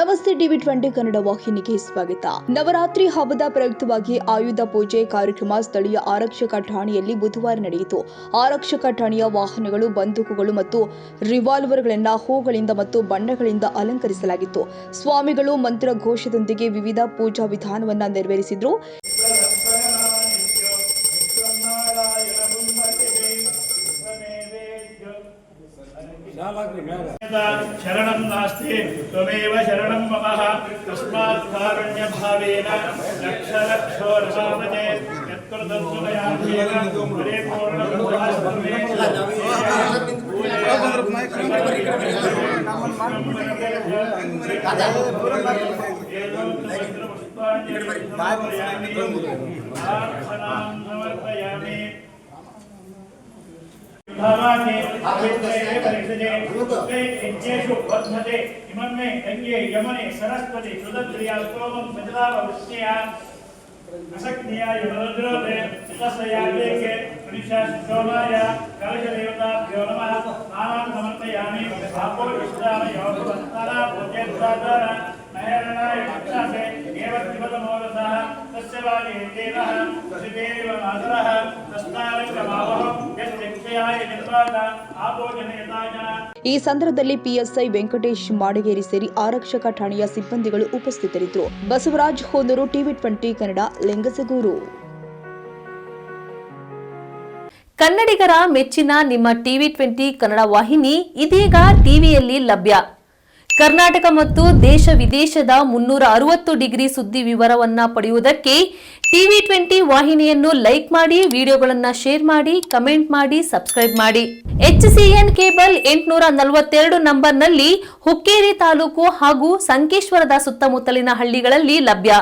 ನಮಸ್ತೆ ಟಿವಿ20 ಕನ್ನಡ ವಾಹಿನಿಗೆ ಸ್ವಾಗತ. ನವರಾತ್ರಿ ಹಬ್ಬದ ಪ್ರಯುಕ್ತವಾಗಿ ಆಯುಧ ಪೂಜೆ ಕಾರ್ಯಕ್ರಮ ಸ್ಥಳೀಯ ಆರಕ್ಷಕ ಠಾಣೆಯಲ್ಲಿ ಬುಧವಾರ ನಡೆಯಿತು. ಆರಕ್ಷಕ ಠಾಣೆಯ ವಾಹನಗಳು, ಬಂದೂಕುಗಳು ಮತ್ತು ರಿವಾಲ್ವರ್ಗಳನ್ನು ಹೂಗಳಿಂದ ಮತ್ತು ಬಣ್ಣಗಳಿಂದ ಅಲಂಕರಿಸಲಾಗಿತ್ತು. ಸ್ವಾಮಿಗಳು ಮಂತ್ರ ಘೋಷದೊಂದಿಗೆ ವಿವಿಧ ಪೂಜಾ ವಿಧಾನವನ್ನು ನೆರವೇರಿಸಿದ್ರು. शरणं नास्ति त्वमेव शरणं मम तस्मात् कारुण्यभावेन लक्ष लक्षो रसामते यत्कृतं सुमयाधीन परिपूर्णं समर्पयामि भावानि अभिप्रेये परिषदे ते इज्जेषु वर्धते इमन्मे गंगे यमुने सरस्वती सुदत्रिया सोमं सजलावृष्ण्या असक्तिया यमरुद्रोते तस्यादेके पुरुषा सोमाय कलशदेवताभ्यो नमः नामं समर्पयामि आपो विष्टान योगवत्तरा पूज्यत्वादर नयनाय रक्षासे देवत्वतमोरसः तस्य वाजे देवः शिवेव मातरः तस्मारङ्गमावः यस्यक्षयाय निर्वाद आपो जनयताजन. ಈ ಸಂದರ್ಭದಲ್ಲಿ ಪಿಎಸ್ಐ ವೆಂಕಟೇಶ್ ಮಾಡಗೇರಿ ಸೇರಿ ಆರಕ್ಷಕ ಠಾಣೆಯ ಸಿಬ್ಬಂದಿಗಳು ಉಪಸ್ಥಿತರಿದ್ದರು. ಬಸವರಾಜ್ ಹೋನೂರು, ಟಿವಿ20 ಕನ್ನಡ, ಲಿಂಗಸಗೂರು. ಕನ್ನಡಿಗರ ಮೆಚ್ಚಿನ ನಿಮ್ಮ ಟಿವಿ20 ಕನ್ನಡ ವಾಹಿನಿ ಇದೀಗ ಟಿವಿಯಲ್ಲಿ ಲಭ್ಯ. ಕರ್ನಾಟಕ ಮತ್ತು ದೇಶ ವಿದೇಶದ 360 ಡಿಗ್ರಿ ಸುದ್ದಿ ವಿವರವನ್ನ ಪಡೆಯುವುದಕ್ಕೆ ಟಿವಿ20 ವಾಹಿನಿಯನ್ನು ಲೈಕ್ ಮಾಡಿ, ವಿಡಿಯೋಗಳನ್ನು ಶೇರ್ ಮಾಡಿ, ಕಮೆಂಟ್ ಮಾಡಿ, ಸಬ್ಸ್ಕ್ರೈಬ್ ಮಾಡಿ. HCN ಕೇಬಲ್ 842 ನಂಬರ್ನಲ್ಲಿ ಹುಕ್ಕೇರಿ ತಾಲೂಕು ಹಾಗೂ ಸಂಕೇಶ್ವರದ ಸುತ್ತಮುತ್ತಲಿನ ಹಳ್ಳಿಗಳಲ್ಲಿ ಲಭ್ಯ.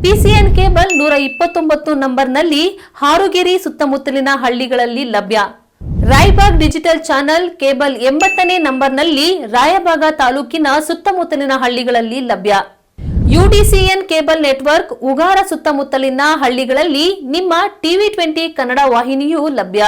PCN ಕೇಬಲ್ 129 ನಂಬರ್ನಲ್ಲಿ ಹಾರುಗೆರೆ ಸುತ್ತಮುತ್ತಲಿನ ಹಳ್ಳಿಗಳಲ್ಲಿ ಲಭ್ಯ. ರಾಯಬಾಗ್ ಡಿಜಿಟಲ್ ಚಾನೆಲ್ ಕೇಬಲ್ 80ನೇ ನಂಬರ್ನಲ್ಲಿ ರಾಯಬಾಗ ತಾಲೂಕಿನ ಸುತ್ತಮುತ್ತಲಿನ ಹಳ್ಳಿಗಳಲ್ಲಿ ಲಭ್ಯ. UDCN ಕೇಬಲ್ ನೆಟ್ವರ್ಕ್ ಉಗಾರ ಸುತ್ತಮುತ್ತಲಿನ ಹಳ್ಳಿಗಳಲ್ಲಿ ನಿಮ್ಮ ಟಿವಿ20 ಕನ್ನಡ ವಾಹಿನಿಯೂ ಲಭ್ಯ.